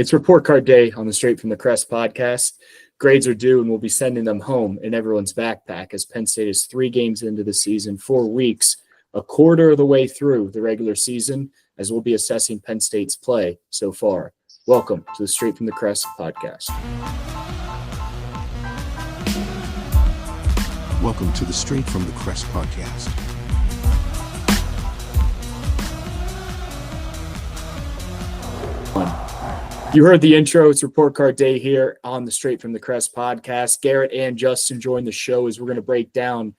It's report card day on the Straight from the Crest podcast. Grades are due, and we'll be sending them home in everyone's backpack as Penn State is 3 games into the season, 4 weeks, a quarter of the way through the regular season, as we'll be assessing Penn State's play so far. Welcome to the Straight from the Crest podcast. Welcome to the Straight from the Crest podcast. You heard the intro. It's report card day here on the Straight from the Crest podcast. Garrett and Justin join the show as we're going to break down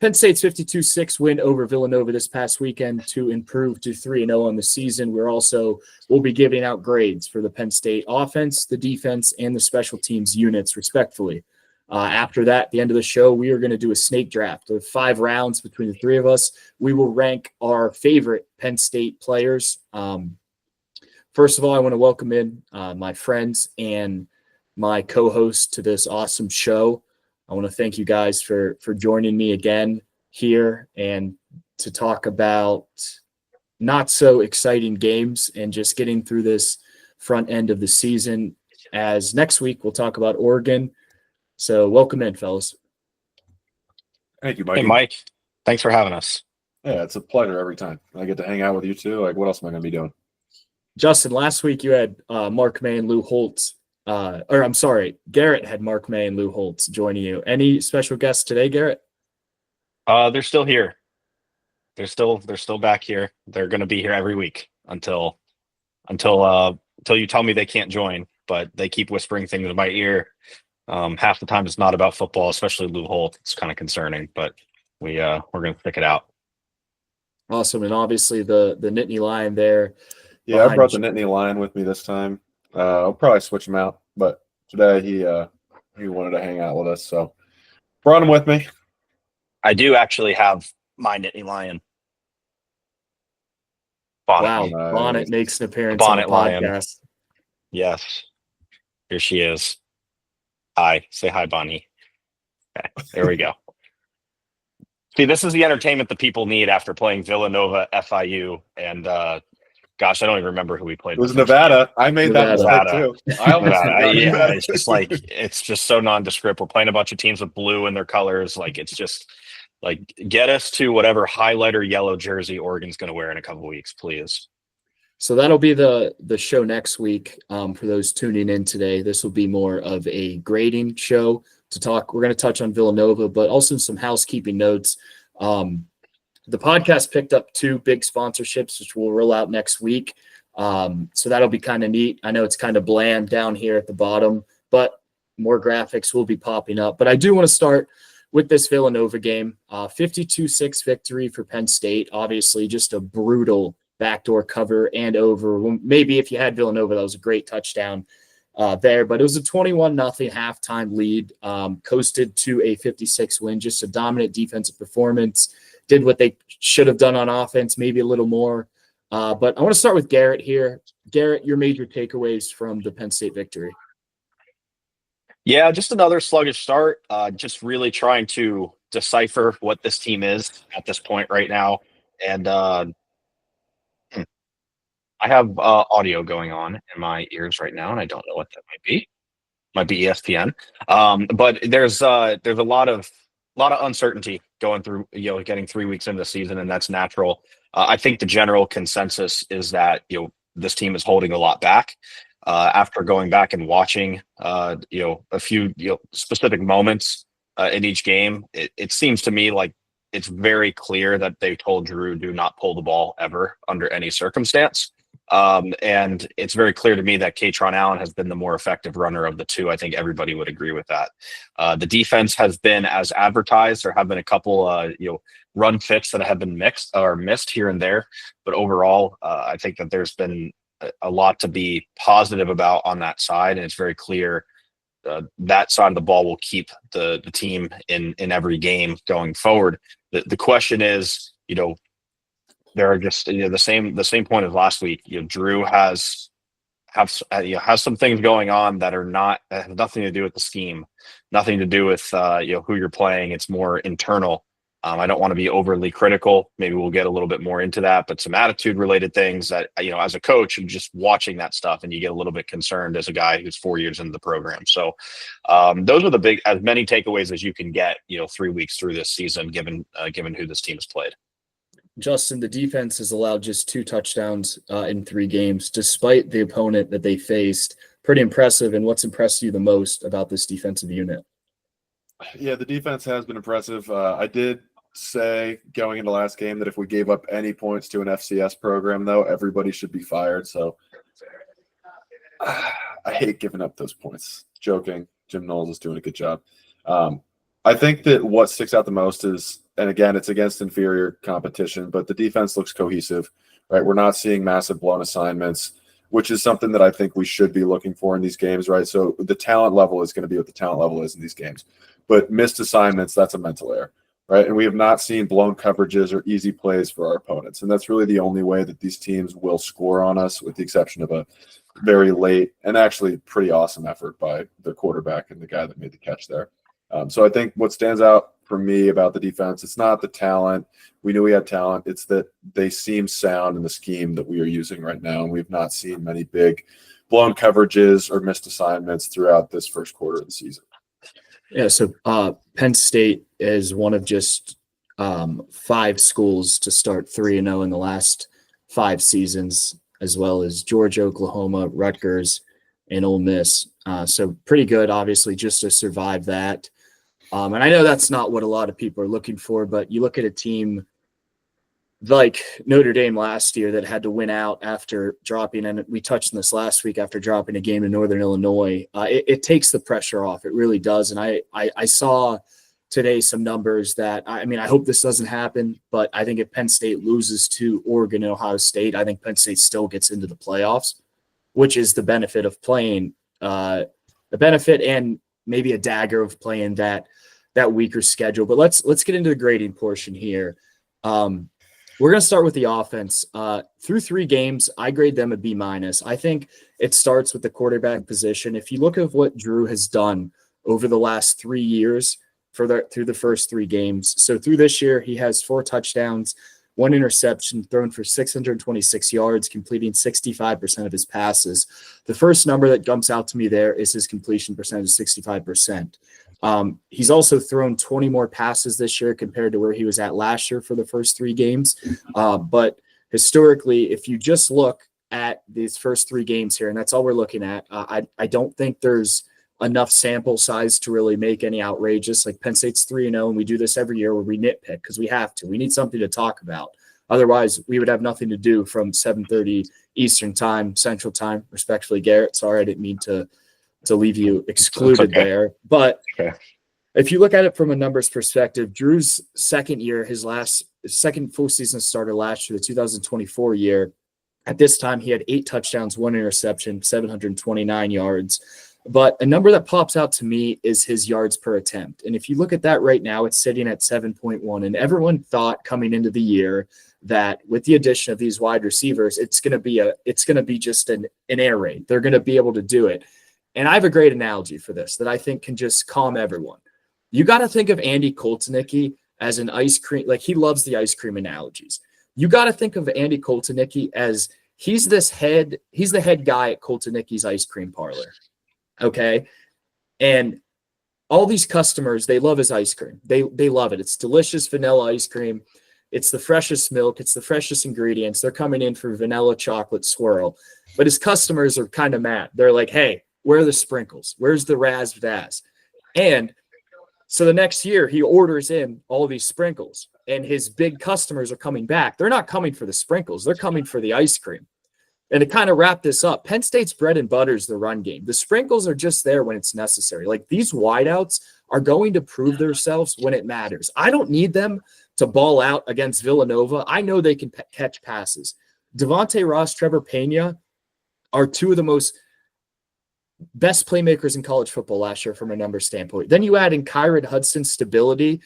Penn State's 52-6 win over Villanova this past weekend to improve to 3-0 on the season. We'll be giving out grades for the Penn State offense, the defense, and the special teams units, respectfully. After that, at the end of the show, we are going to do a snake draft of 5 rounds between the 3 of us. We will rank our favorite Penn State players. First of all, I want to welcome in my friends and my co-host to this awesome show. I want to thank you guys for joining me again here and to talk about not so exciting games and just getting through this front end of the season, as next week we'll talk about Oregon. So welcome in, fellas. Thank you, Mike. Hey, Mike. Thanks for having us. Yeah, it's a pleasure every time. I get to hang out with you too. Like, what else am I going to be doing? Justin, last week you had Mark May and Lou Holtz. Garrett had Mark May and Lou Holtz joining you. Any special guests today, Garrett? They're still here. They're still back here. They're going to be here every week until you tell me they can't join. But they keep whispering things in my ear. Half the time it's not about football, especially Lou Holtz. It's kind of concerning, but we're going to stick it out. Awesome, and obviously the Nittany Lion there. Yeah, I brought the Nittany Lion with me this time. I'll probably switch him out, but today he wanted to hang out with us, so brought him with me. I do actually have my Nittany Lion. Bonnet. Wow, Bonnet makes an appearance on the podcast. Lion. Yes, here she is. Hi, say hi, Bonnie. Okay, there we go. See, this is the entertainment that people need after playing Villanova, FIU, and gosh, I don't even remember who we played. It was Nevada. I made that mistake too. It's just so nondescript. We're playing a bunch of teams with blue in their colors. Like, it's just like, get us to whatever highlighter yellow jersey Oregon's going to wear in a couple of weeks, please. So that'll be the show next week. For those tuning in today, this will be more of a grading show to talk. We're going to touch on Villanova, but also some housekeeping notes. The podcast picked up 2 big sponsorships, which we'll roll out next week. So that'll be kind of neat. I know it's kind of bland down here at the bottom, but more graphics will be popping up. But I do want to start with this Villanova game. 52-6 victory for Penn State. Obviously, just a brutal backdoor cover and over. Maybe if you had Villanova, that was a great touchdown there. But it was a 21-0 halftime lead. Coasted to a 56 win. Just a dominant defensive performance. Did what they should have done on offense, maybe a little more. But I want to start with Garrett here. Garrett, your major takeaways from the Penn State victory? Yeah, just another sluggish start. Just really trying to decipher what this team is at this point right now. And I have audio going on in my ears right now, and I don't know what that might be. Might be ESPN. But there's a lot of uncertainty going through, getting 3 weeks into the season, and that's natural. I think the general consensus is that, this team is holding a lot back. After going back and watching, a few specific moments in each game, it seems to me like it's very clear that they told Drew, do not pull the ball ever under any circumstance. And it's very clear to me that Kaytron Allen has been the more effective runner of the 2. I think everybody would agree with that. The defense has been as advertised. There have been a couple, run fits that have been missed here and there. But overall, I think that there's been a lot to be positive about on that side. And it's very clear that side of the ball will keep the team in every game going forward. The question is, there are just the same point as last week. Drew has some things going on that have nothing to do with the scheme, nothing to do with who you're playing. It's more internal. I don't want to be overly critical. Maybe we'll get a little bit more into that, but some attitude related things that, as a coach and just watching that stuff, and you get a little bit concerned as a guy who's 4 years into the program. So those are as many takeaways as you can get, 3 weeks through this season, given who this team has played. Justin, the defense has allowed just 2 touchdowns in 3 games, despite the opponent that they faced. Pretty impressive. And what's impressed you the most about this defensive unit? Yeah, the defense has been impressive. I did say going into last game that if we gave up any points to an FCS program, though, everybody should be fired. So I hate giving up those points. Joking. Jim Knowles is doing a good job. I think that what sticks out the most is, and again, it's against inferior competition, but the defense looks cohesive, right? We're not seeing massive blown assignments, which is something that I think we should be looking for in these games, right? So the talent level is going to be what the talent level is in these games. But missed assignments, that's a mental error, right? And we have not seen blown coverages or easy plays for our opponents. And that's really the only way that these teams will score on us, with the exception of a very late and actually pretty awesome effort by the quarterback and the guy that made the catch there. So I think what stands out for me about the defense, it's not the talent. We knew we had talent. It's that they seem sound in the scheme that we are using right now. And we've not seen many big blown coverages or missed assignments throughout this first quarter of the season. Yeah, so Penn State is one of just 5 schools to start 3-0 in the last 5 seasons, as well as Georgia, Oklahoma, Rutgers, and Ole Miss. So pretty good, obviously, just to survive that. And I know that's not what a lot of people are looking for, but you look at a team like Notre Dame last year that had to win out after dropping, and we touched on this last week, after dropping a game in Northern Illinois. It takes the pressure off. It really does. And I saw today some numbers that, I hope this doesn't happen, but I think if Penn State loses to Oregon and Ohio State, I think Penn State still gets into the playoffs, which is the benefit of playing, the benefit and maybe a dagger of playing that weaker schedule. But let's get into the grading portion here. We're going to start with the offense. Through 3 games, I grade them a B-. I think it starts with the quarterback position. If you look at what Drew has done over the last 3 years through the first 3 games. So through this year, he has 4 touchdowns, 1 interception, thrown for 626 yards, completing 65% of his passes. The first number that jumps out to me there is his completion percentage, 65%. He's also thrown 20 more passes this year compared to where he was at last year for the first 3 games. But historically, if you just look at these first 3 games here, and that's all we're looking at, I don't think there's enough sample size to really make any outrageous. Like Penn State's 3-0, and we do this every year where we nitpick because we have to. We need something to talk about. Otherwise, we would have nothing to do from 7:30 Eastern time, Central time. Respectfully, Garrett, sorry, I didn't mean to leave you excluded there. But if you look at it from a numbers perspective, Drew's second year, his second full season starter last year, the 2024 year, at this time he had 8 touchdowns, 1 interception, 729 yards. But a number that pops out to me is his yards per attempt. And if you look at that right now, it's sitting at 7.1. And everyone thought coming into the year that with the addition of these wide receivers, it's going to be just an air raid. They're going to be able to do it. And I have a great analogy for this that I think can just calm everyone. You got to think of Andy Koltnicki as an ice cream. Like, he loves the ice cream analogies. You got to think of Andy Koltnicki as he's the head guy at Koltnicki's ice cream parlor. Okay. And all these customers, they love his ice cream. They love it. It's delicious vanilla ice cream. It's the freshest milk. It's the freshest ingredients. They're coming in for vanilla chocolate swirl. But his customers are kind of mad. They're like, hey, where are the sprinkles? Where's the razzmatazz? And so the next year he orders in all these sprinkles, and his big customers are coming back. They're not coming for the sprinkles. They're coming for the ice cream. And to kind of wrap this up, Penn State's bread and butter is the run game. The sprinkles are just there when it's necessary. Like, these wideouts are going to prove themselves when it matters. I don't need them to ball out against Villanova. I know they can catch passes. Devontae Ross, Trevor Pena are 2 of the most best playmakers in college football last year from a number standpoint. Then you add in Kyron Hudson's stability.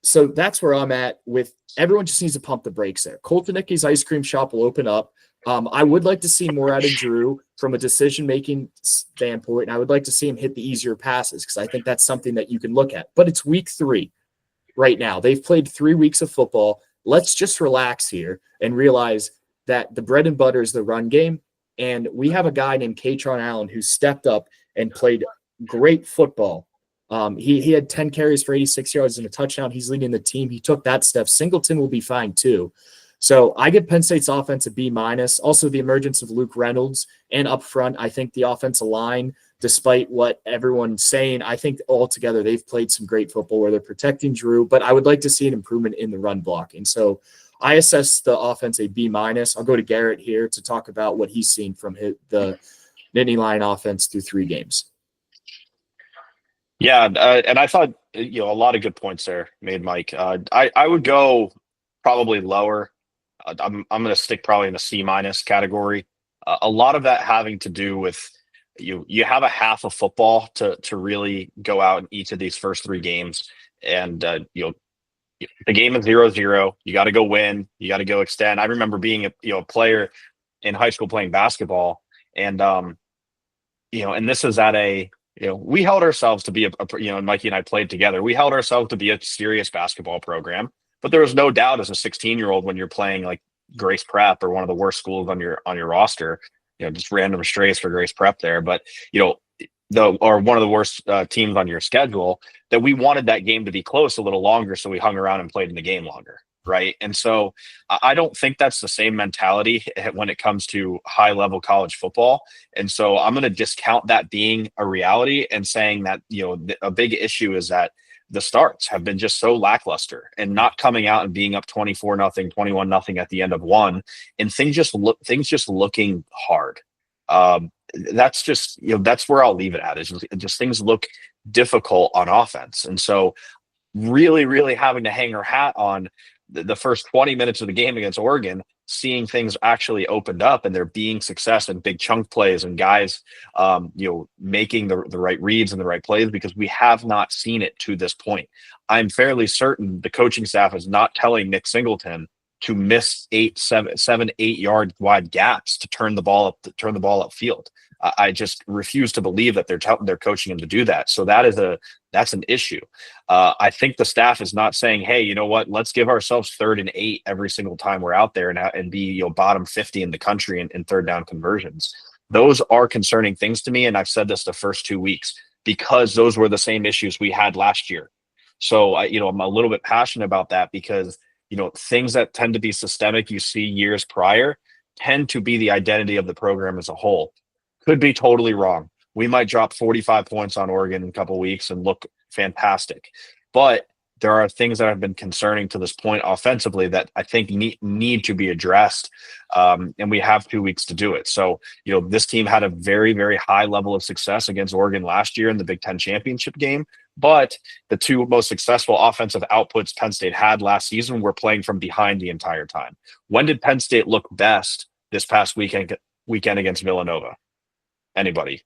So that's where I'm at with everyone. Just needs to pump the brakes there. Koltnicki's ice cream shop will open up. I would like to see more out of Drew from a decision-making standpoint, and I would like to see him hit the easier passes because I think that's something that you can look at. But it's week 3. right now. They've played 3 weeks of football. Let's just relax here and realize that the bread and butter is the run game. And we have a guy named Katron Allen who stepped up and played great football. He had 10 carries for 86 yards and a touchdown. He's leading the team. He took that step. Singleton will be fine too. So I give Penn State's offense a B-. Also, the emergence of Luke Reynolds, and up front, I think the offensive line, despite what everyone's saying, I think altogether they've played some great football where they're protecting Drew, but I would like to see an improvement in the run block. And so I assess the offense a B-. I'll go to Garrett here to talk about what he's seen from the Nittany Lion offense through 3 games. Yeah, and I thought a lot of good points there made, Mike. I would go probably lower. I'm going to stick probably in the C- category. A lot of that having to do with you have a half of football to really go out in each of these first 3 games, and the game is 0-0. You got to go win. You got to go extend. I remember being a player in high school playing basketball, and and this is at a we held ourselves to be and Mikey and I played together. We held ourselves to be a serious basketball program. But there was no doubt as a 16-year-old when you're playing like Grace Prep or one of the worst schools on your roster, just random strays for Grace Prep there. But or one of the worst teams on your schedule, that we wanted that game to be close a little longer, so we hung around and played in the game longer, right? And so I don't think that's the same mentality when it comes to high-level college football. And so I'm going to discount that being a reality and saying that a big issue is that the starts have been just so lackluster and not coming out and being up 24-0, 21-0 at the end of one, and things just looking hard. That's just that's where I'll leave it at. Is just things look difficult on offense, and so really, really having to hang our hat on the first 20 minutes of the game against Oregon, seeing things actually opened up and there being success and big chunk plays and guys, making the right reads and the right plays, because we have not seen it to this point. I'm fairly certain the coaching staff is not telling Nick Singleton to miss 7, 8 yard wide gaps to turn the ball upfield. I just refuse to believe that they're coaching him to do that. So that's an issue. I think the staff is not saying, hey, you know what, let's give ourselves 3rd and 8 every single time we're out there and be bottom 50 in the country in third down conversions. Those are concerning things to me, and I've said this the first 2 weeks, because those were the same issues we had last year. So I'm a little bit passionate about that, because things that tend to be systemic you see years prior tend to be the identity of the program as a whole. Could be totally wrong. We might drop 45 points on Oregon in a couple of weeks and look fantastic. But there are things that have been concerning to this point offensively that I think need to be addressed. And we have 2 weeks to do it. So, this team had a very, very high level of success against Oregon last year in the Big Ten championship game. But the 2 most successful offensive outputs Penn State had last season were playing from behind the entire time. When did Penn State look best this past weekend against Villanova? Anybody?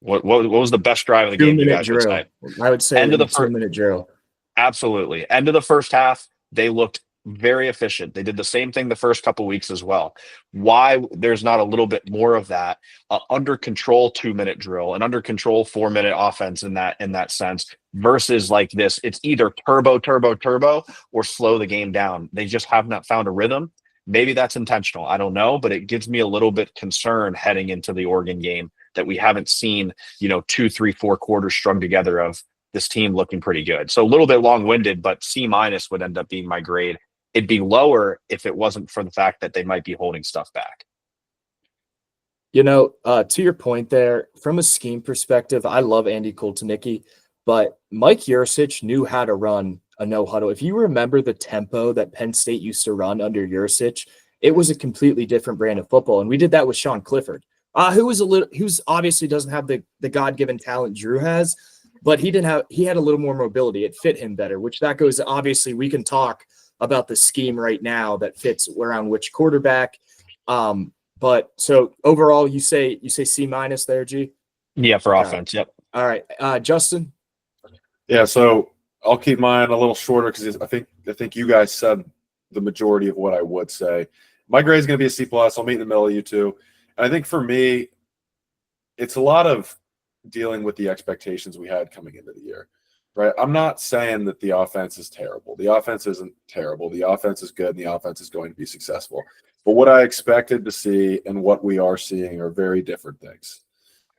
What was the best drive of the game? You guys would say? I would say end of the 2-minute drill. Absolutely. End of the first half, they looked very efficient. They did the same thing the first couple weeks as well. Why there's not a little bit more of that under control 2-minute drill and under control 4-minute offense in that sense, versus like this? It's either turbo or slow the game down. They just have not found a rhythm. Maybe that's intentional. I don't know, but it gives me a little bit concern heading into the Oregon game that we haven't seen, 2, 3, 4 quarters strung together of this team looking pretty good. So a little bit long-winded, but C- would end up being my grade. It'd be lower if it wasn't for the fact that they might be holding stuff back. To your point there, from a scheme perspective, I love Andy Koltnicki, but Mike Yurcich knew how to run a no huddle. If you remember the tempo that Penn State used to run under Yurcich, it was a completely different brand of football. And we did that with Sean Clifford, who's obviously doesn't have the God-given talent Drew has, but he had a little more mobility. It fit him better, which that goes, obviously we can talk about the scheme right now that fits around which quarterback. But so overall you say C- there, G? Yeah, for offense. Yep. All right. Justin? Yeah, so I'll keep mine a little shorter because I think you guys said the majority of what I would say. My grade is going to be a C+. I'll meet in the middle of you two. And I think for me, it's a lot of dealing with the expectations we had coming into the year. right? I'm not saying that the offense is terrible. The offense isn't terrible. The offense is good, and the offense is going to be successful. But what I expected to see and what we are seeing are very different things,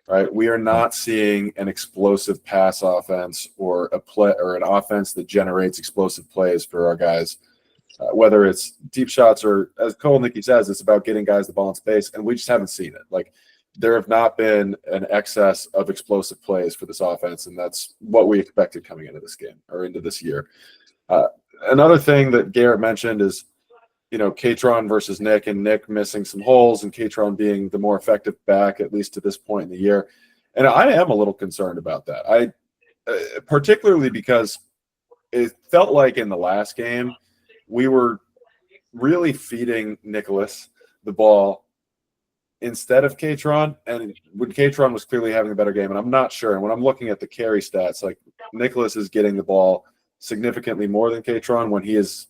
right? We are not seeing an explosive pass offense or an offense that generates explosive plays for our guys. Whether it's deep shots or, as Cole Nicky says, it's about getting guys the ball in space, and we just haven't seen it. Like, there have not been an excess of explosive plays for this offense, and that's what we expected coming into this game or into this year. Another thing that Garrett mentioned is, Katron versus Nick, and Nick missing some holes, and Katron being the more effective back, at least to this point in the year. And I am a little concerned about that. Particularly because it felt like in the last game, we were really feeding Nicholas the ball instead of Katron, and when Katron was clearly having a better game, and I'm not sure. And when I'm looking at the carry stats, like, Nicholas is getting the ball significantly more than Katron when he has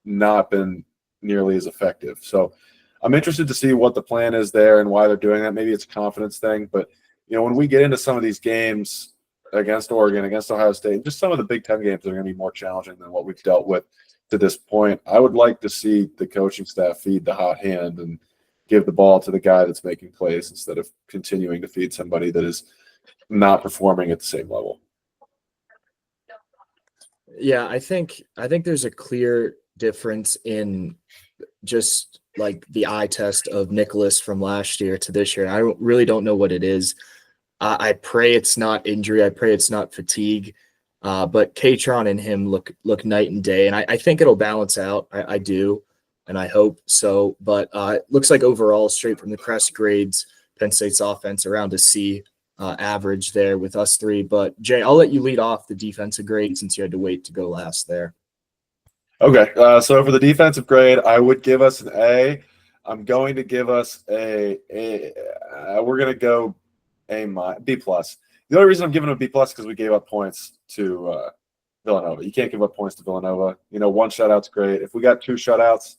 not been nearly as effective. So I'm interested to see what the plan is there and why they're doing that. Maybe it's a confidence thing, but when we get into some of these games against Oregon, against Ohio State, just some of the Big Ten games are going to be more challenging than what we've dealt with to this point. I would like to see the coaching staff feed the hot hand and give the ball to the guy that's making plays instead of continuing to feed somebody that is not performing at the same level. Yeah, I think there's a clear difference in just like the eye test of Nicholas from last year to this year. I really don't know what it is. I pray it's not injury. I pray it's not fatigue. But Katron and him look night and day, and I think it'll balance out. I do, and I hope so. But it looks like overall, straight from the crest grades, Penn State's offense around a C average there with us three. But Jay, I'll let you lead off the defensive grade since you had to wait to go last there. Okay, so for the defensive grade, I would give us an A. I'm going to give us we're going to go B plus. The only reason I'm giving them a B plus is because we gave up points to Villanova. You can't give up points to Villanova. One shutout's great. If we got two shutouts,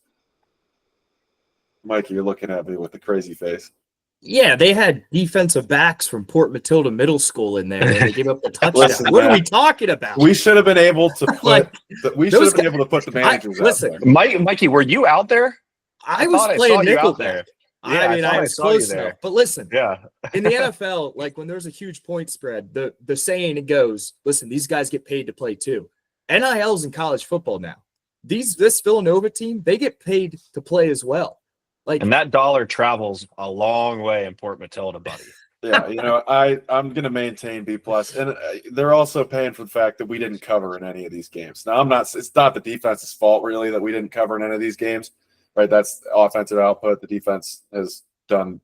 Mikey, you're looking at me with a crazy face. Yeah, they had defensive backs from Port Matilda Middle School in there, and they gave up the touchdown. Listen, what are we talking about? We should have been able to put the managers out there. Mikey, were you out there? I was playing Nickelback. Yeah, I was close enough. But listen, yeah, in the NFL, like when there's a huge point spread, the saying goes, listen, these guys get paid to play too. NIL's in college football now. This Villanova team, they get paid to play as well. And that dollar travels a long way in Port Matilda, buddy. Yeah, I'm going to maintain B plus, and they're also paying for the fact that we didn't cover in any of these games. Now, it's not the defense's fault really that we didn't cover in any of these games, right? That's offensive output. The defense has done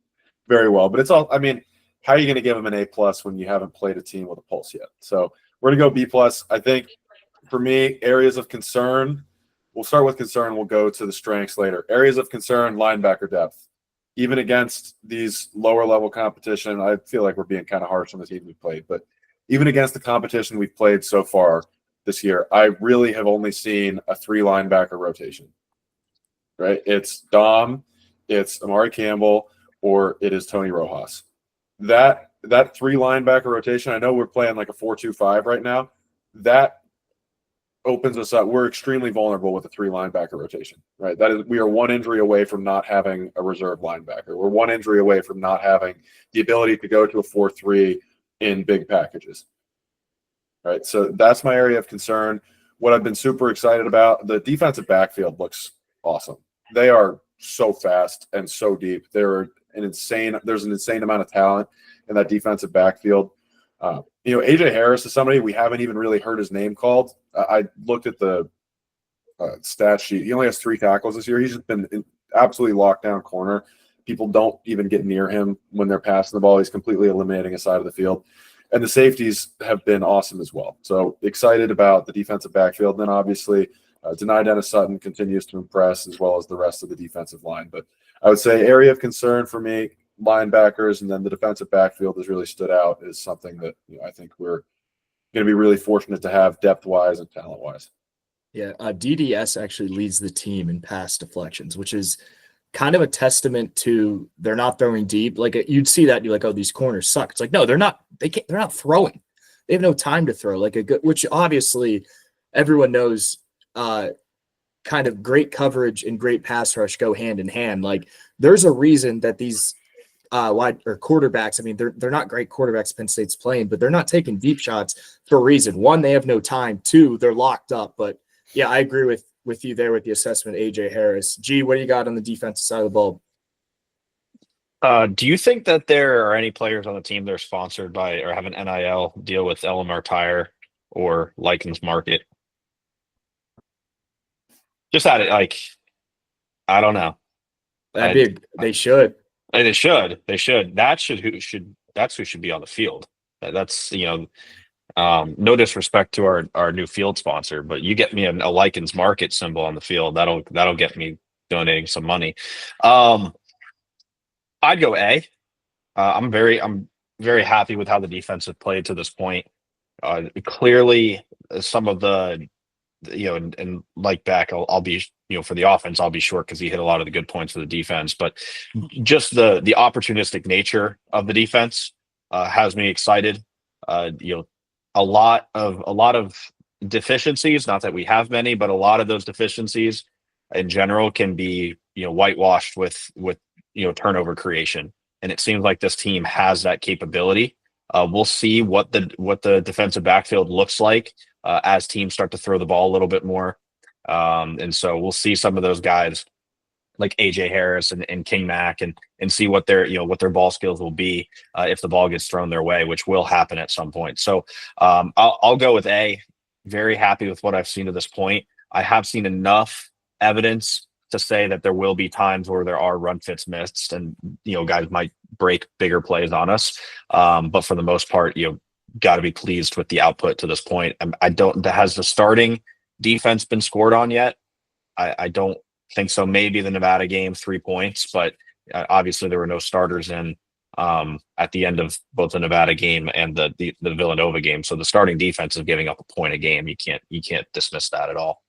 very well, but it's all. I mean, how are you going to give them an A plus when you haven't played a team with a pulse yet? So we're going to go B plus. I think for me, areas of concern. We'll start with concern. We'll go to the strengths later. Areas of concern, linebacker depth. Even against these lower level competition, I feel like we're being kind of harsh on the team we played, but even against the competition we've played so far this year, I really have only seen a 3 linebacker rotation, right? It's Dom, it's Amari Campbell, or it is Tony Rojas. That 3 linebacker rotation, I know we're playing like a 4-2-5 right now. That opens us up. We're extremely vulnerable with a 3 linebacker rotation, right? We are 1 injury away from not having a reserve linebacker. We're 1 injury away from not having the ability to go to a 4-3 in big packages, right? So that's my area of concern. What I've been super excited about, the defensive backfield looks awesome. They are so fast and so deep. There's an insane amount of talent in that defensive backfield. AJ Harris is somebody we haven't even really heard his name called. I looked at the stat sheet. He only has 3 tackles this year. He's just been absolutely locked down corner. People don't even get near him when they're passing the ball. He's completely eliminating a side of the field. And the safeties have been awesome as well. So excited about the defensive backfield. And then obviously Denai Dennis Sutton continues to impress as well as the rest of the defensive line. But I would say area of concern for me, linebackers, and then the defensive backfield has really stood out as something that I think we're going to be really fortunate to have depth-wise and talent-wise. Yeah, DDS actually leads the team in pass deflections, which is kind of a testament to they're not throwing deep. Like you'd see that and you're like, oh, these corners suck. It's like, no, they're not. They're not throwing. they have no time to throw like a good, which obviously everyone knows, kind of great coverage and great pass rush go hand in hand. Like there's a reason that these wide or quarterbacks, I mean, they're not great quarterbacks Penn State's playing, but they're not taking deep shots for a reason. One, they have no time. Two, they're locked up. But yeah, I agree with you there with the assessment, AJ Harris. G, what do you got on the defensive side of the ball? Do you think that there are any players on the team that are sponsored by or have an NIL deal with LMR Tire or Likens Market? Just at it, like, I don't know. They should. They should. They should. That's who should be on the field. That's no disrespect to our new field sponsor, but you get me a Likens Market symbol on the field, that'll get me donating some money. I'd go A. I'm very happy with how the defense has played to this point. Clearly, some of the and like back, I'll be for the offense, I'll be short because he hit a lot of the good points for the defense, but just the opportunistic nature of the defense has me excited. A lot of deficiencies, not that we have many, but a lot of those deficiencies in general can be whitewashed with turnover creation, and it seems like this team has that capability. We'll see what the defensive backfield looks like as teams start to throw the ball a little bit more, and so we'll see some of those guys like AJ Harris and King Mack and see what their ball skills will be if the ball gets thrown their way, which will happen at some point. So I'll go with A. Very happy with what I've seen to this point. I have seen enough evidence to say that there will be times where there are run fits missed and guys might break bigger plays on us, but for the most part got to be pleased with the output to this point. Has the starting defense been scored on yet? I don't think so. Maybe the Nevada game, 3 points, but obviously there were no starters in at the end of both the Nevada game and the Villanova game, so the starting defense is giving up a point a game. You can't dismiss that at all.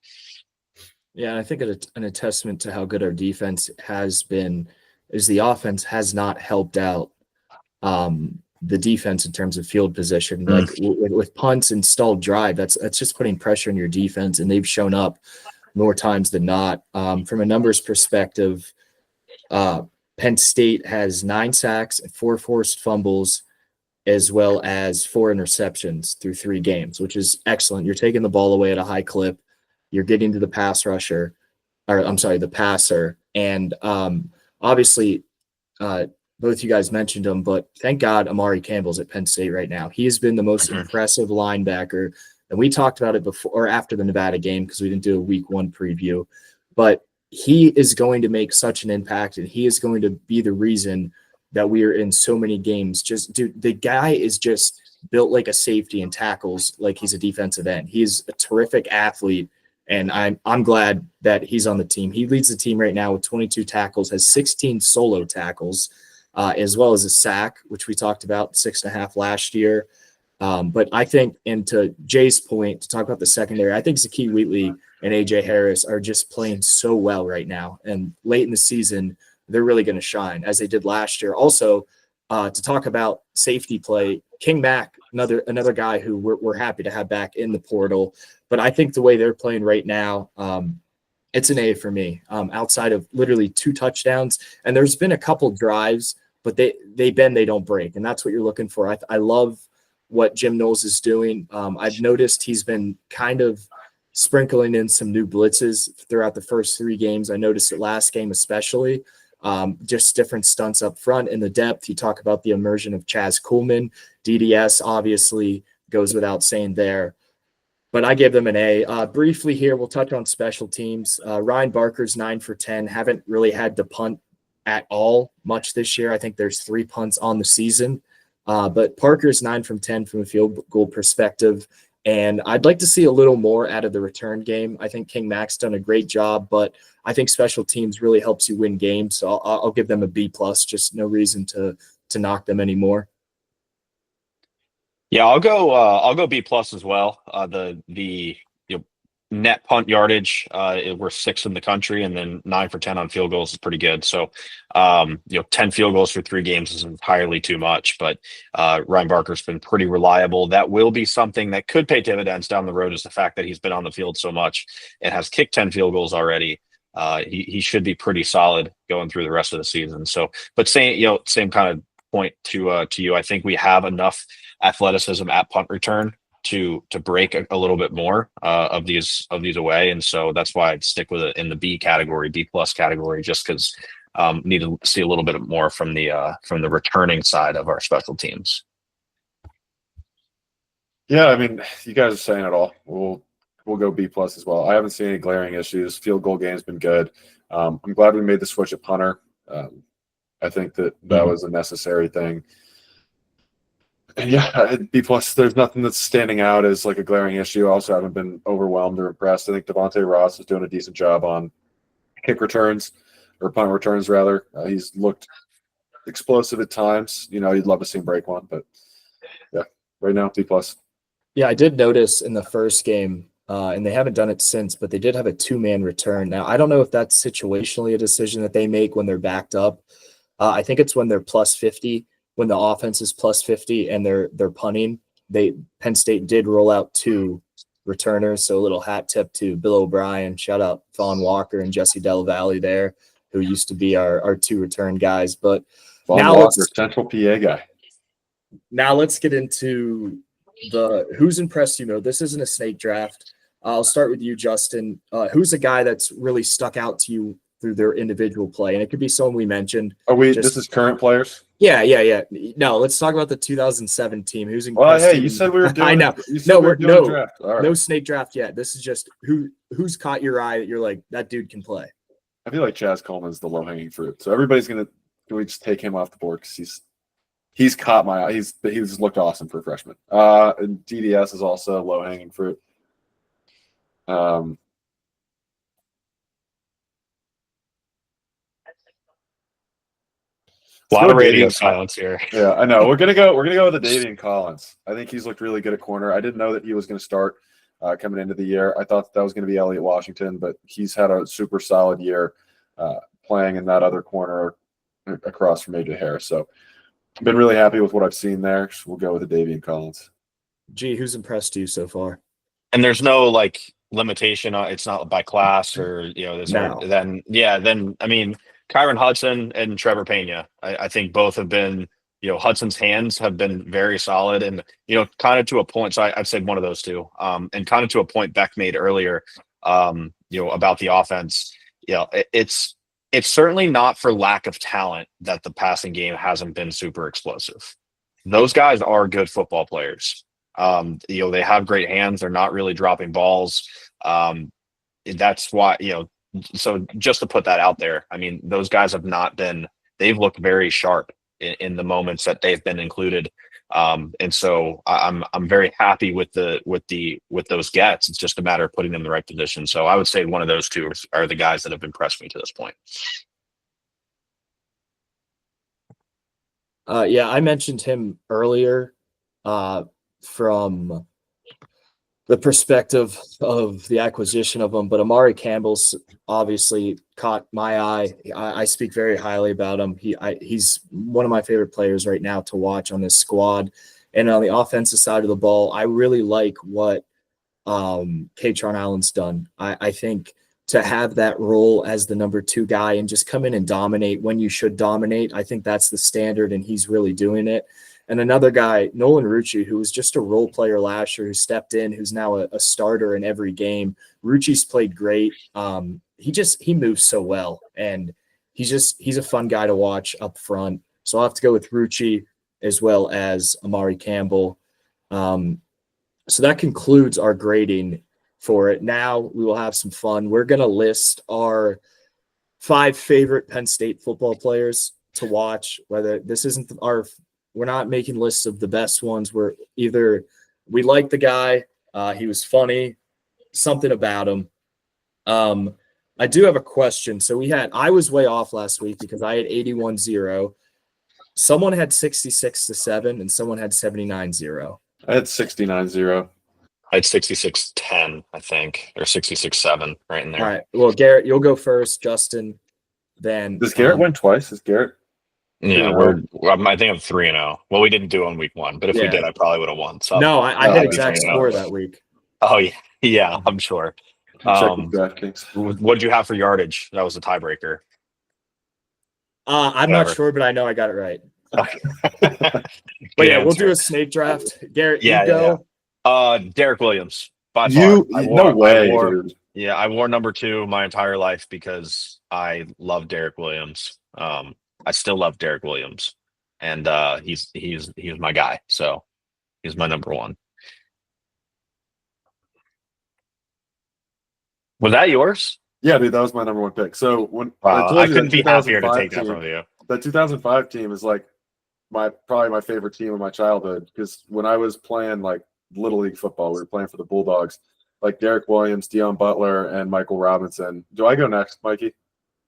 Yeah, I think an testament to how good our defense has been is the offense has not helped out the defense in terms of field position. Like with punts and stalled drive, that's just putting pressure on your defense, and they've shown up more times than not. From a numbers perspective, Penn State has 9 sacks and 4 forced fumbles, as well as 4 interceptions through 3 games, which is excellent. You're taking the ball away at a high clip. You're getting to the the passer. And obviously, both you guys mentioned him, but thank God Amari Campbell's at Penn State right now. He has been the most impressive linebacker. And we talked about it before or after the Nevada game because we didn't do a week 1 preview. But he is going to make such an impact, and he is going to be the reason that we are in so many games. Dude, the guy is just built like a safety and tackles like he's a defensive end. He's a terrific athlete. And I'm glad that he's on the team. He leads the team right now with 22 tackles, has 16 solo tackles, as well as a sack, which we talked about, 6.5 last year. But I think, and to Jay's point, to talk about the secondary, I think Zakee Wheatley and AJ Harris are just playing so well right now. And late in the season, they're really going to shine as they did last year. Also, to talk about safety play, King Mack, another guy who we're happy to have back in the portal. But I think the way they're playing right now, it's an A for me. Outside of literally 2 touchdowns, and there's been a couple drives, but they bend, they don't break, and that's what you're looking for. I love what Jim Knowles is doing. I've noticed he's been kind of sprinkling in some new blitzes throughout the first 3 games. I noticed it last game especially. Just different stunts up front in the depth. You talk about the immersion of Chaz Coolman. DDS obviously goes without saying there. But I give them an A. Briefly here, we'll touch on special teams. Ryan Barker's 9 for 10. Haven't really had to punt at all much this year. I think there's 3 punts on the season. But Parker's 9 from 10 from a field goal perspective. And I'd like to see a little more out of the return game. I think King Mack's done a great job, but I think special teams really helps you win games. So I'll give them a B+. Just no reason to knock them anymore. Yeah, I'll go B+ as well. The net punt yardage. We're 6th in the country, and then 9 for 10 on field goals is pretty good. So, 10 field goals for 3 games is entirely too much. But Ryan Barker's been pretty reliable. That will be something that could pay dividends down the road, is the fact that he's been on the field so much and has kicked 10 field goals already. He should be pretty solid going through the rest of the season. So, but same kind of point to you. I think we have enough athleticism at punt return to break a little bit more of these away, and so that's why I'd stick with it in the B category, B+ category, just because need to see a little bit more from the returning side of our special teams. Yeah, I mean, you guys are saying it all. We'll go B+ as well. I haven't seen any glaring issues. Field goal game's been good. I'm glad we made the switch at punter. I think that was a necessary thing. And yeah, B+, there's nothing that's standing out as like a glaring issue. I also haven't been overwhelmed or impressed. I think Devontae Ross is doing a decent job on kick returns, or punt returns rather. He's looked explosive at times. You'd love to see him break one, but yeah, right now, B+. Yeah, I did notice in the first game, and they haven't done it since, but they did have a 2-man return. Now, I don't know if that's situationally a decision that they make when they're backed up. I think it's when they're plus 50. When the offense is plus 50 and they're punting, Penn State did roll out 2 returners. So a little hat tip to Bill O'Brien. Shout out Vaughn Walker and Jesse Del Valle there, who used to be our 2 return guys. But Vaughn Walker, Central PA guy. Now let's get into the who's impressed you. This isn't a snake draft. I'll start with you, Justin. Who's a guy that's really stuck out to you through their individual play? And it could be someone we mentioned. This is current players? Yeah. No, let's talk about the 2007 team. Who's impressed? Well, hey, you said we were doing. I know. No draft. All right. No snake draft yet. This is just who's caught your eye that you're like, that dude can play. I feel like Chaz Coleman's the low hanging fruit. So everybody's gonna. Can we just take him off the board because he's caught my eye. He's looked awesome for a freshman. And DDS is also low hanging fruit. A lot of radio silence here. Yeah, I know. We're gonna go with the Davian Collins. I think he's looked really good at corner. I didn't know that he was going to start coming into the year. I thought that was going to be Elliott Washington, but he's had a super solid year playing in that other corner across from AJ Harris. So I've been really happy with what I've seen there. So we'll go with the Davian Collins. Gee, who's impressed you so far? And there's no limitation. It's not by class or then I mean, Kyron Hudson and Trevor Pena, I think both have been, Hudson's hands have been very solid and, kind of to a point. So I've said one of those two. And kind of to a point Beck made earlier, about the offense. It's certainly not for lack of talent that the passing game hasn't been super explosive. Those guys are good football players. They have great hands. They're not really dropping balls. That's why, so just to put that out there, I mean, those guys they've looked very sharp in the moments that they've been included. And so I'm very happy with those gets. It's just a matter of putting them in the right position. So I would say one of those two are the guys that have impressed me to this point. Yeah, I mentioned him earlier from the perspective of the acquisition of him, but Amari Campbell's obviously caught my eye. I speak very highly about him. He's one of my favorite players right now to watch on this squad. And on the offensive side of the ball, I really like what Katron Allen's done. I think to have that role as the number 2 guy and just come in and dominate when you should dominate, I think that's the standard, and he's really doing it. And another guy, Nolan Rucci, who was just a role player last year, who stepped in, who's now a starter in every game. Rucci's played great. He moves so well, and he's a fun guy to watch up front. So I'll have to go with Rucci as well as Amari Campbell. So that concludes our grading for it. Now we will have some fun. We're going to list our 5 favorite Penn State football players to watch. Whether this isn't we're not making lists of the best ones. We're either we like the guy, he was funny, something about him. I do have a question. So I was way off last week because I had 81-0. Someone had 66-7 and someone had 79-0. I had 69-0. I I had 66-10, I think, or 66-7, right in there. All right. Well, Garrett, you'll go first. Justin, then. Does Garrett win twice? Is Garrett? Yeah, 3-0? I think I'm 3-0. Well, we didn't do on week 1, but if we Yeah. did, I probably would have won. So No, I No, had I exact just- score that week. Oh yeah, I'm sure. Check with DraftKings. What did you have for yardage? That was the tiebreaker. I'm not sure, but I know I got it right. But yeah, we'll do a snake draft. Garrett, you go. Derek Williams. By You far. no way, dude. Yeah, I wore number 2 my entire life because I love Derek Williams. I still love Derek Williams, and he's my guy. So he's my number 1. Was that yours? Yeah, dude, that was my number 1 pick. So when I couldn't be happier to 2005 take that from you. The 2005 team is like probably my favorite team of my childhood, because when I was playing like Little League football, we were playing for the Bulldogs, like Derek Williams, Deion Butler, and Michael Robinson. Do I go next, Mikey?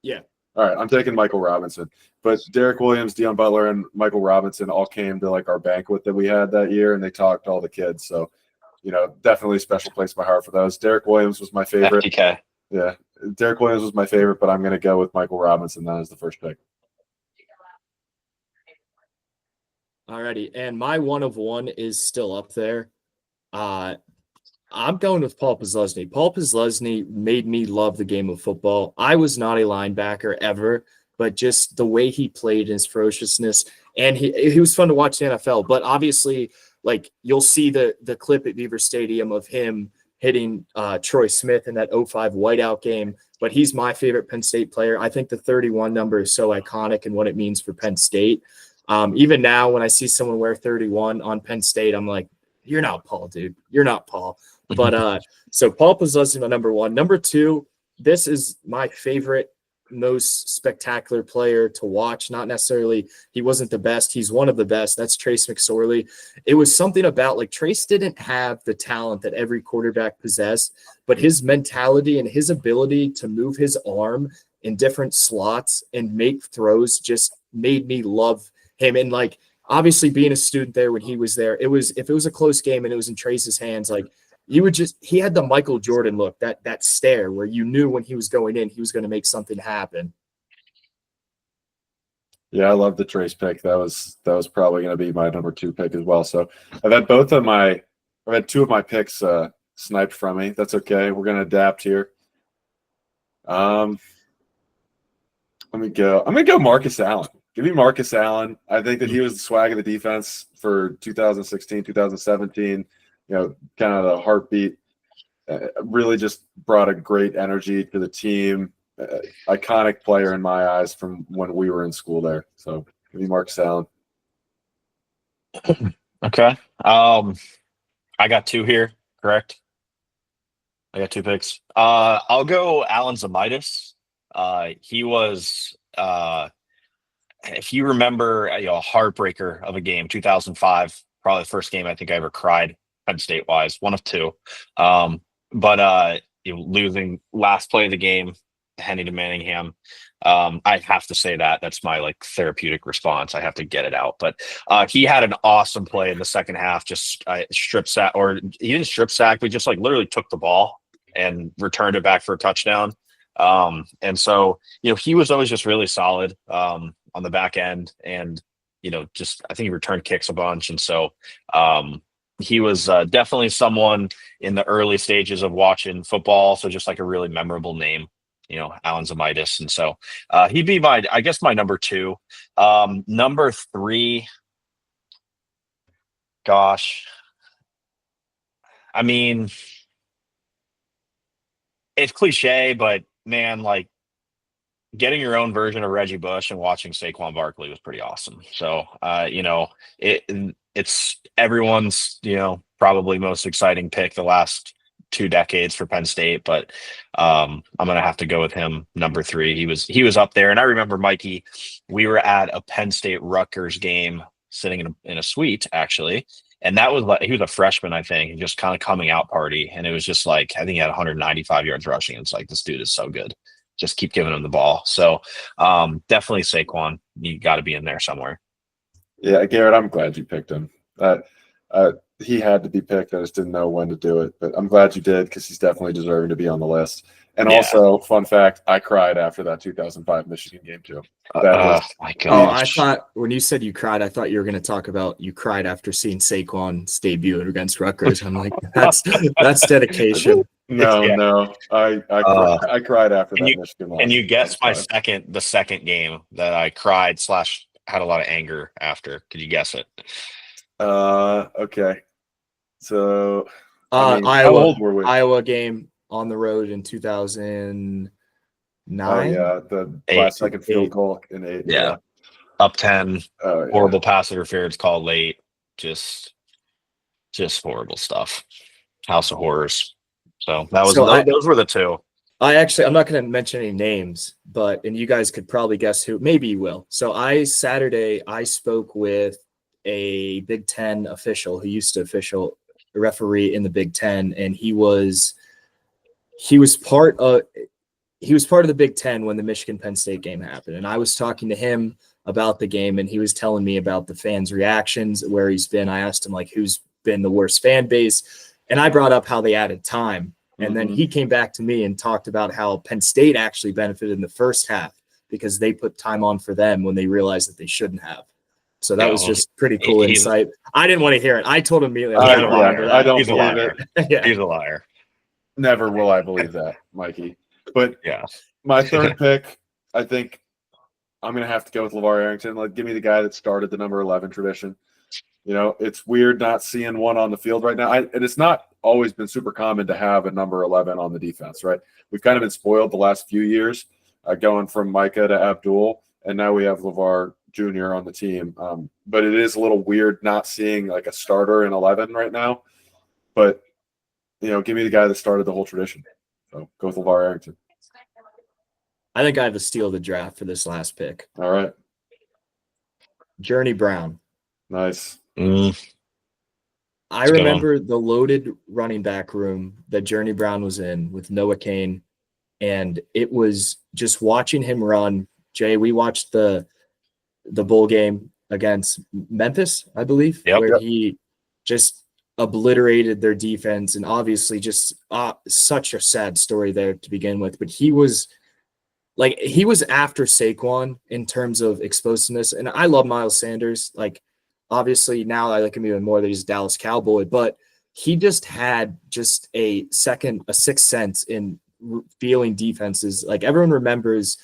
Yeah. All right, I'm taking Michael Robinson. But Derek Williams, Deion Butler, and Michael Robinson all came to like our banquet that we had that year, and they talked to all the kids. So, definitely a special place in my heart for those. Derek Williams was my favorite. FTK. Yeah, Derek Williams was my favorite, but I'm going to go with Michael Robinson then as the first pick. Alrighty, and my 1 of 1 is still up there. I'm going with Paul Posluszny. Paul Posluszny made me love the game of football. I was not a linebacker ever, but just the way he played, his ferociousness, and he was fun to watch in the NFL. But obviously, like, you'll see the clip at Beaver Stadium of him hitting Troy Smith in that 05 whiteout game. But he's my favorite Penn State player. I think the 31 number is so iconic and what it means for Penn State. Even now, when I see someone wear 31 on Penn State, I'm like, you're not Paul, dude. You're not Paul. But so Paul Posluszny, my number 1. Number 2, this is my favorite, most spectacular player to watch. Not necessarily he wasn't the best. He's one of the best. That's Trace McSorley. It was something about, like, Trace didn't have the talent that every quarterback possessed, but his mentality and his ability to move his arm in different slots and make throws just made me love him. And, like, obviously being a student there when he was there, if it was a close game and it was in Trace's hands, like, he had the Michael Jordan look, that stare where you knew when he was going in, he was going to make something happen. Yeah, I love the Trace pick. That was probably going to be my number 2 pick as well. So I've had 2 of my picks sniped from me. That's okay. We're going to adapt here. I'm going to go Marcus Allen. Give me Marcus Allen. I think that he was the swag of the defense for 2016, 2017. Kind of the heartbeat. Really just brought a great energy to the team. Iconic player in my eyes from when we were in school there. So give me Marcus Allen. Okay. I got 2 here, correct? I got 2 picks. I'll go Alan Zamitis. He was if you remember, a heartbreaker of a game, 2005, probably the first game I think I ever cried Penn State wise, 1 of 2. But losing last play of the game, Henny to Manningham. I have to say that's my, like, therapeutic response. I have to get it out. But he had an awesome play in the second half, just strip sack, or he didn't strip sack, but just, like, literally took the ball and returned it back for a touchdown. And so, he was always just really solid on the back end, and, just, I think he returned kicks a bunch. And so he was definitely someone in the early stages of watching football. So just like a really memorable name, Alan Zamitis. And so he'd be my number 2. Number 3, gosh, I mean, it's cliche, but man, like, getting your own version of Reggie Bush and watching Saquon Barkley was pretty awesome. So, it's everyone's, probably most exciting pick the last 2 decades for Penn State, but I'm going to have to go with him, number 3. He was up there. And I remember, Mikey, we were at a Penn State Rutgers game sitting in a suite, actually. And that was like, he was a freshman, I think, just kind of coming out party. And it was just like, I think he had 195 yards rushing. It's like, this dude is so good. Just keep giving him the ball. So definitely Saquon. You got to be in there somewhere. Yeah, Garrett, I'm glad you picked him. he had to be picked. I just didn't know when to do it, but I'm glad you did because he's definitely deserving to be on the list. And Yeah. also, fun fact, I cried after that 2005 Michigan game too. That was my Oh, I gosh. thought when you said you cried, I thought you were going to talk about you cried after seeing Saquon's debut against Rutgers. I'm like, that's dedication. no. I cried after that Michigan loss. And you guessed That was the second game that I cried / had a lot of anger after. Could you guess it? fine. Okay. So, I mean, Iowa, how old were we? Iowa game on the road in 2009. Oh yeah, the last second field goal in 8. Yeah. Up 10. Oh, yeah. Horrible pass interference call late. Just horrible stuff. House of Horrors. So that was those were the two. I'm not going to mention any names, and you guys could probably guess who. Maybe you will. So Saturday I spoke with a Big Ten official who used to referee in the Big Ten, and he was part of the Big Ten when the Michigan Penn State game happened. And I was talking to him about the game, and he was telling me about the fans' reactions, where he's been. I asked him who's been the worst fan base, and I brought up how they added time. And then he came back to me and talked about how Penn State actually benefited in the first half because they put time on for them when they realized that they shouldn't have. So that was just pretty cool insight. I didn't want to hear it. I told him immediately. I don't He's a believe liar. it. He's a liar. Never will I believe that, Mikey. But yeah, my third pick, I think I'm going to have to go with LeVar Arrington. Give me the guy that started the number 11 tradition. It's weird not seeing one on the field right now. And it's not always been super common to have a number 11 on the defense, right? We've kind of been spoiled the last few years, going from Micah to Abdul, and now we have LeVar Jr. on the team. But it is a little weird not seeing a starter in 11 right now. But, give me the guy that started the whole tradition. So go with LeVar Arrington. I think I have the steal of the draft for this last pick. All right. Journey Brown. Nice. I remember the loaded running back room that Journey Brown was in with Noah Kane, and it was just watching him run. Jay, we watched the bowl game against Memphis, I believe, where he just obliterated their defense, and obviously just such a sad story there to begin with. But he was after Saquon in terms of explosiveness, and I love Miles Sanders. Obviously, now I like him even more that he's a Dallas Cowboy, but he just had a sixth sense in feeling defenses. Everyone remembers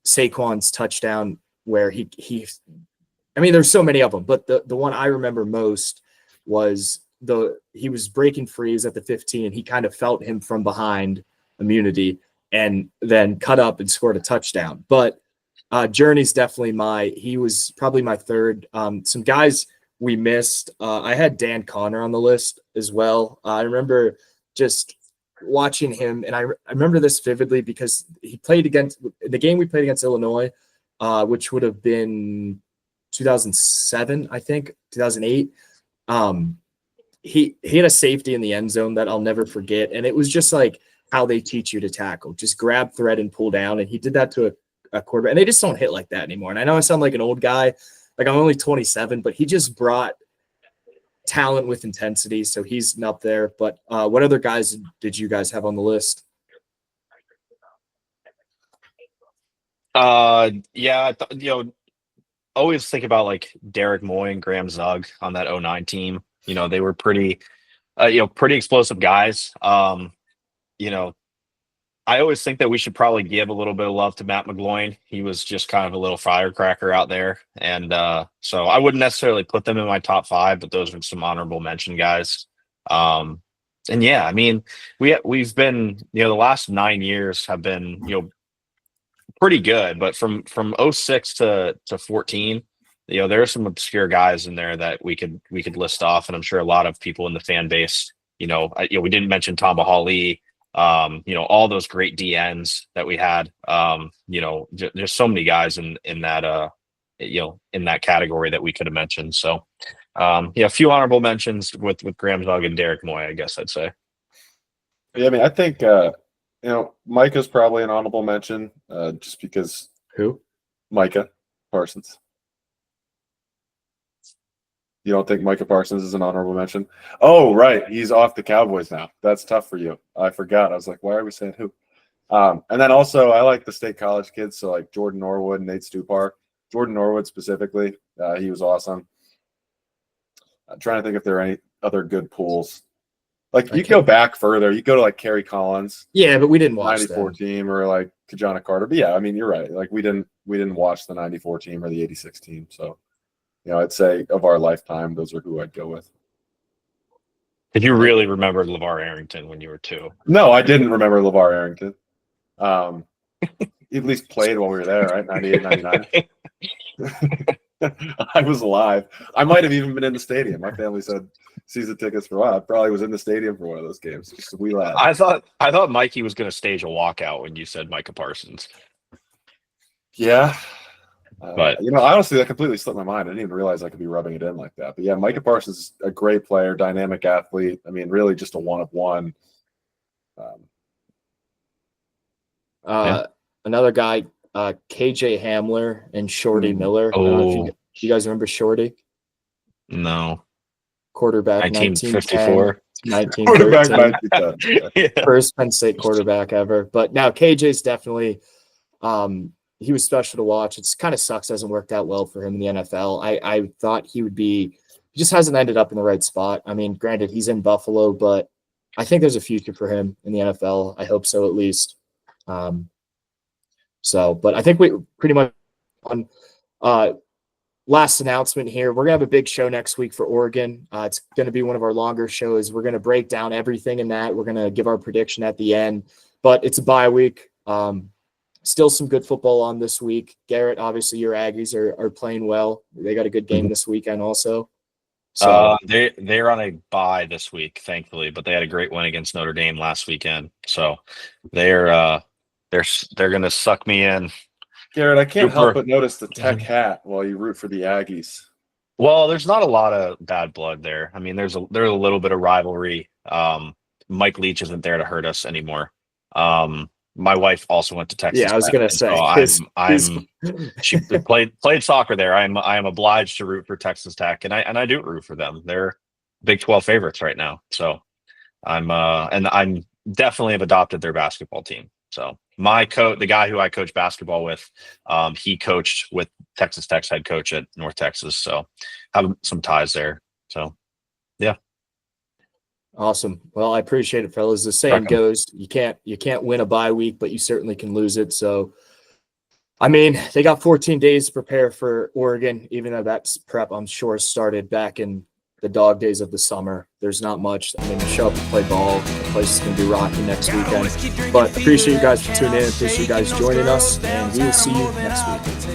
Saquon's touchdown where there's so many of them, but the one I remember most was he was breaking free. He was at the 15, and he kind of felt him from behind immunity and then cut up and scored a touchdown. But Journey's definitely he was probably my third. Some guys we missed. I had Dan Connor on the list as well. I remember just watching him, and I remember this vividly because he played against the game we played against Illinois, which would have been 2007, I think, 2008. He had a safety in the end zone that I'll never forget, and it was just how they teach you to tackle. Just grab, thread, and pull down, and he did that to a quarterback, and they just don't hit like that anymore. And I know I sound like an old guy, I'm only 27, but he just brought talent with intensity, so he's up there. But what other guys did you guys have on the list? Always think about Derek Moy and Graham Zug on that 09 team. They were pretty explosive guys. I always think that we should probably give a little bit of love to Matt McGloin. He was just kind of a little firecracker out there. And so I wouldn't necessarily put them in my top 5, but those are some honorable mention guys. And yeah, we've been, the last 9 years have been, pretty good, but from 06 to 14, there are some obscure guys in there that we could list off. And I'm sure a lot of people in the fan base, we didn't mention Tamba Hawley, all those great DNs that we had, there's so many guys in that, in that category that we could have mentioned. So, a few honorable mentions with Graham Zug and Derek Moy, I guess I'd say. Yeah, I think, Micah's probably an honorable mention, just because. Who? Micah Parsons. You don't think Micah Parsons is an honorable mention? Oh, right. He's off the Cowboys now. That's tough for you. I forgot. I was like, why are we saying who? And then also, I like the state college kids. So like Jordan Norwood and Nate Stupar. Jordan Norwood specifically, he was awesome. I'm trying to think if there are any other good pools. Like you go back further, you go to like Kerry Collins. Yeah, but we didn't watch 94 them. team or like Kajana Carter. But yeah, I mean, you're right. Like we didn't watch the 94 team or the 86 team. So, I'd say of our lifetime, those are who I'd go with. Did you really remember LeVar Arrington when you were 2? No, I didn't remember LeVar Arrington. He at least played while we were there, right? 98, 99. I was alive. I might have even been in the stadium. My family said season tickets for a while. I probably was in the stadium for one of those games. Just a wee lad. I thought Mikey was going to stage a walkout when you said Micah Parsons. Yeah. But honestly, that completely slipped my mind. I didn't even realize I could be rubbing it in like that. But yeah, Micah Parsons is a great player, dynamic athlete. I mean, really just a one of one. Another guy, KJ Hamler and Shorty Miller. I don't know if you guys remember Shorty? No. Quarterback, 1954. 1913. Yeah. First Penn State quarterback ever. But now KJ's definitely he was special to watch. It kind of sucks, hasn't worked out well for him in the NFL. I thought he just hasn't ended up in the right spot. I mean, granted, he's in Buffalo, but I think there's a future for him in the NFL. I hope so, at least. But I think we pretty much on last announcement here. We're going to have a big show next week for Oregon. It's going to be one of our longer shows. We're going to break down everything in that. We're going to give our prediction at the end, but it's a bye week. Still some good football on this week. Garrett, obviously your Aggies are playing well. They got a good game this weekend also. So they're on a bye this week, thankfully, but they had a great win against Notre Dame last weekend. So they're going to suck me in. Garrett, I can't help but notice the Tech hat while you root for the Aggies. Well, there's not a lot of bad blood there. I mean, there's a little bit of rivalry. Mike Leach isn't there to hurt us anymore. My wife also went to Texas. Yeah, I was going to say. So she played soccer there. I am obliged to root for Texas Tech, and I do root for them. They're Big 12 favorites right now. So I'm definitely have adopted their basketball team. So the guy who I coach basketball with, he coached with Texas Tech's head coach at North Texas. So have some ties there. So yeah. Awesome. Well, I appreciate it, fellas. The saying goes, you can't win a bye week, but you certainly can lose it. So, I mean, they got 14 days to prepare for Oregon, even though that's prep, I'm sure, started back in the dog days of the summer. There's not much. I mean, show up and play ball. The place is going to be rocky next weekend. But appreciate you guys for tuning in. Appreciate you guys joining us, and we will see you next week.